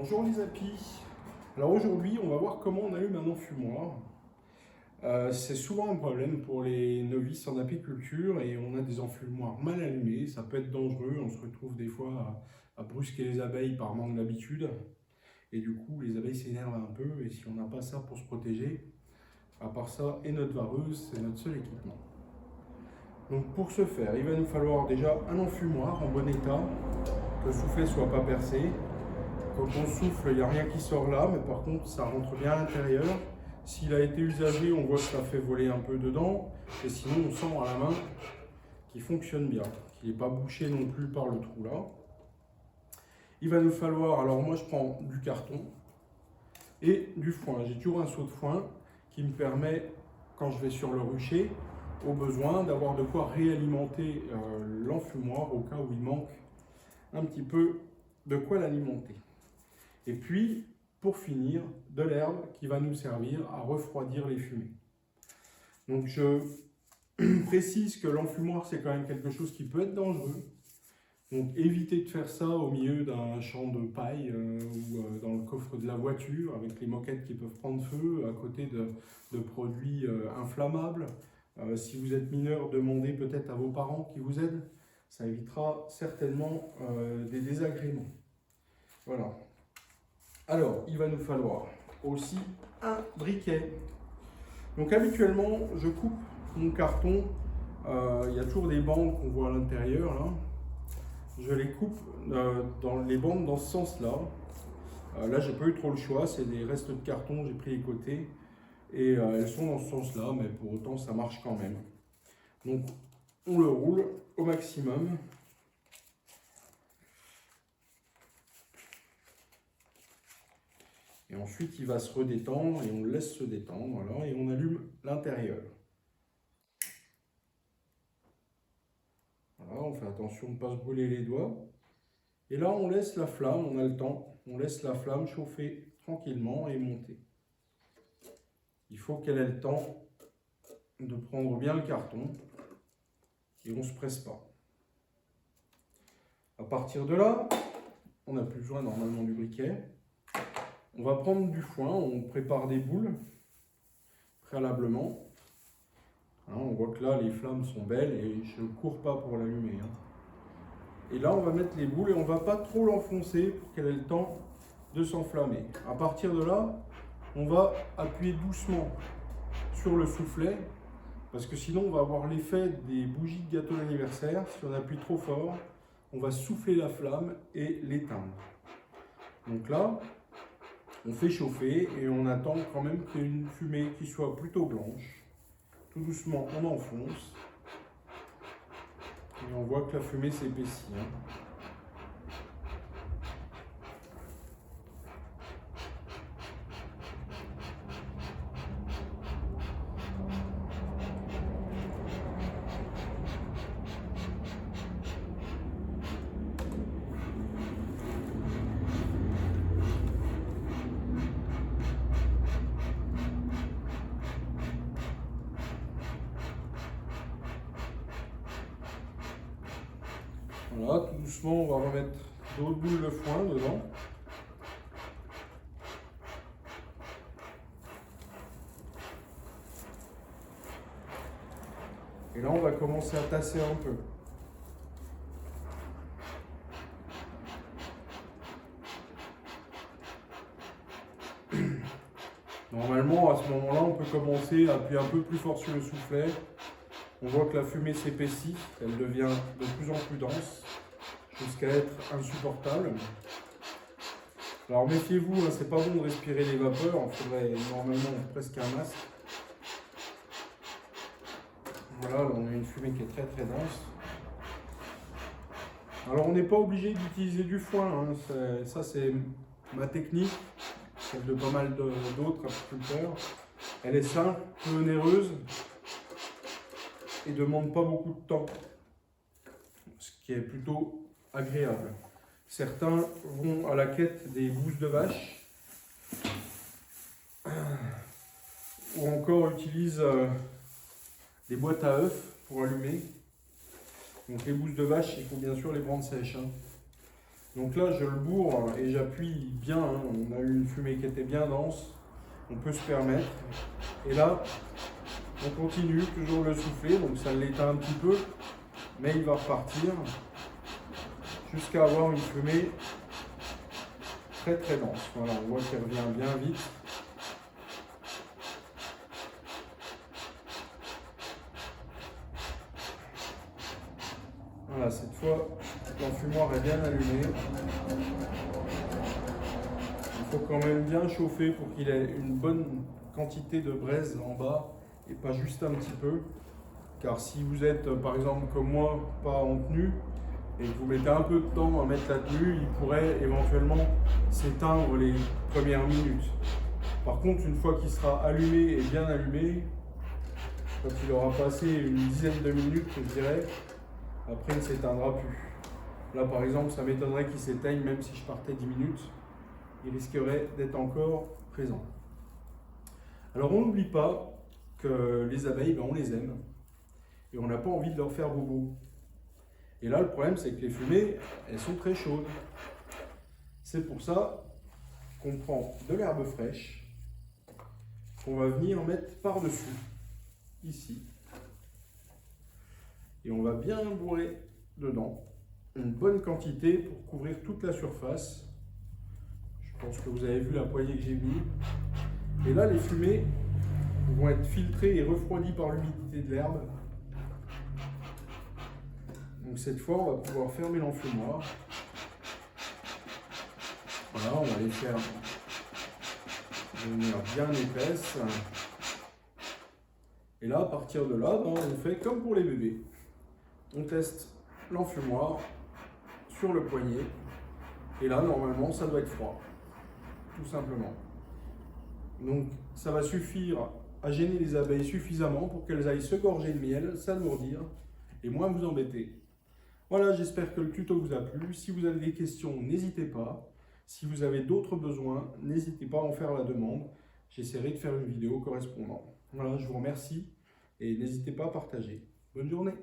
Bonjour les apis. Alors aujourd'hui, on va voir comment on allume un enfumoir. C'est souvent un problème pour les novices en apiculture et on a des enfumoirs mal allumés. Ça peut être dangereux, on se retrouve des fois à brusquer les abeilles par manque d'habitude. Et du coup, les abeilles s'énervent un peu et si on n'a pas ça pour se protéger, à part ça et notre vareuse, c'est notre seul équipement. Donc pour ce faire, il va nous falloir déjà un enfumoir en bon état, que le soufflet ne soit pas percé. Quand on souffle, il n'y a rien qui sort là, mais par contre, ça rentre bien à l'intérieur. S'il a été usagé, on voit que ça fait voler un peu dedans. Et sinon, on sent à la main qu'il fonctionne bien, qu'il n'est pas bouché non plus par le trou là. Il va nous falloir, alors moi je prends du carton et du foin. J'ai toujours un seau de foin qui me permet, quand je vais sur le rucher, au besoin d'avoir de quoi réalimenter l'enfumoir au cas où il manque un petit peu de quoi l'alimenter. Et puis, pour finir, de l'herbe qui va nous servir à refroidir les fumées. Donc je précise que l'enfumoir, c'est quand même quelque chose qui peut être dangereux. Donc évitez de faire ça au milieu d'un champ de paille ou dans le coffre de la voiture avec les moquettes qui peuvent prendre feu à côté de produits inflammables. Si vous êtes mineur, demandez peut-être à vos parents qui vous aident. Ça évitera certainement des désagréments. Voilà. Alors, il va nous falloir aussi un briquet. Donc habituellement, je coupe mon carton. Il y a toujours des bandes qu'on voit à l'intérieur. Là. Je les coupe dans les bandes dans ce sens-là. Là, j'ai pas eu trop le choix. C'est des restes de carton. J'ai pris les côtés. Et elles sont dans ce sens-là, mais pour autant, ça marche quand même. Donc, on le roule au maximum. Et ensuite, il va se redétendre et on le laisse se détendre. Voilà, et on allume l'intérieur. Voilà, on fait attention de ne pas se brûler les doigts. Et là, on laisse la flamme, on a le temps. On laisse la flamme chauffer tranquillement et monter. Il faut qu'elle ait le temps de prendre bien le carton et on ne se presse pas. À partir de là, on n'a plus besoin normalement du briquet. On va prendre du foin, on prépare des boules préalablement. Hein, on voit que là, les flammes sont belles et je ne cours pas pour l'allumer. Hein. Et là, on va mettre les boules et on ne va pas trop l'enfoncer pour qu'elle ait le temps de s'enflammer. À partir de là, on va appuyer doucement sur le soufflet parce que sinon, on va avoir l'effet des bougies de gâteau d'anniversaire. Si on appuie trop fort, on va souffler la flamme et l'éteindre. Donc là, on fait chauffer et on attend quand même qu'il y ait une fumée qui soit plutôt blanche. Tout doucement, on enfonce. Et on voit que la fumée s'épaissit. Hein. Voilà, tout doucement, on va remettre d'autres boules de foin dedans. Et là, on va commencer à tasser un peu. Normalement, à ce moment-là, on peut commencer à appuyer un peu plus fort sur le soufflet. On voit que la fumée s'épaissit, elle devient de plus en plus dense, jusqu'à être insupportable. Alors méfiez-vous, hein, c'est pas bon de respirer les vapeurs, il faudrait normalement presque un masque. Voilà, là, on a une fumée qui est très très dense. Alors on n'est pas obligé d'utiliser du foin, hein, ça c'est ma technique, celle de pas mal d'autres apiculteurs. Elle est simple, peu onéreuse et ne demande pas beaucoup de temps, ce qui est plutôt agréable. Certains vont à la quête des gousses de vache ou encore utilisent des boîtes à œufs pour allumer. Donc les gousses de vache, il faut bien sûr les prendre sèches. Hein. Donc là, je le bourre et j'appuie bien, hein. On a eu une fumée qui était bien dense, on peut se permettre. Et là, on continue, toujours le souffler, donc ça l'éteint un petit peu, mais il va repartir jusqu'à avoir une fumée très très dense. Voilà, on voit qu'il revient bien vite. Voilà, cette fois, l'enfumoir est bien allumé. Il faut quand même bien chauffer pour qu'il ait une bonne quantité de braise en bas et pas juste un petit peu. Car si vous êtes, par exemple, comme moi, pas en tenue, et que vous mettez un peu de temps à mettre la tenue, il pourrait éventuellement s'éteindre les premières minutes. Par contre, une fois qu'il sera allumé et bien allumé, quand il aura passé une dizaine de minutes, je dirais, après il ne s'éteindra plus. Là, par exemple, ça m'étonnerait qu'il s'éteigne même si je partais 10 minutes. Il risquerait d'être encore présent. Alors, on n'oublie pas que les abeilles, on les aime. Et on n'a pas envie de leur faire bobo. Et là, le problème, c'est que les fumées, elles sont très chaudes. C'est pour ça qu'on prend de l'herbe fraîche, qu'on va venir mettre par-dessus, ici. Et on va bien bourrer dedans une bonne quantité pour couvrir toute la surface. Je pense que vous avez vu la poignée que j'ai mis. Et là, les fumées vont être filtrées et refroidies par l'humidité de l'herbe. Donc cette fois, on va pouvoir fermer l'enfumoir. Voilà, on va les faire devenir bien épaisses. Et là, à partir de là, on fait comme pour les bébés. On teste l'enfumoir sur le poignet. Et là, normalement, ça doit être froid. Tout simplement. Donc, ça va suffire à gêner les abeilles suffisamment pour qu'elles aillent se gorger de miel, s'alourdir et moins vous embêter. Voilà, j'espère que le tuto vous a plu. Si vous avez des questions, n'hésitez pas. Si vous avez d'autres besoins, n'hésitez pas à en faire la demande. J'essaierai de faire une vidéo correspondant. Voilà, je vous remercie et n'hésitez pas à partager. Bonne journée.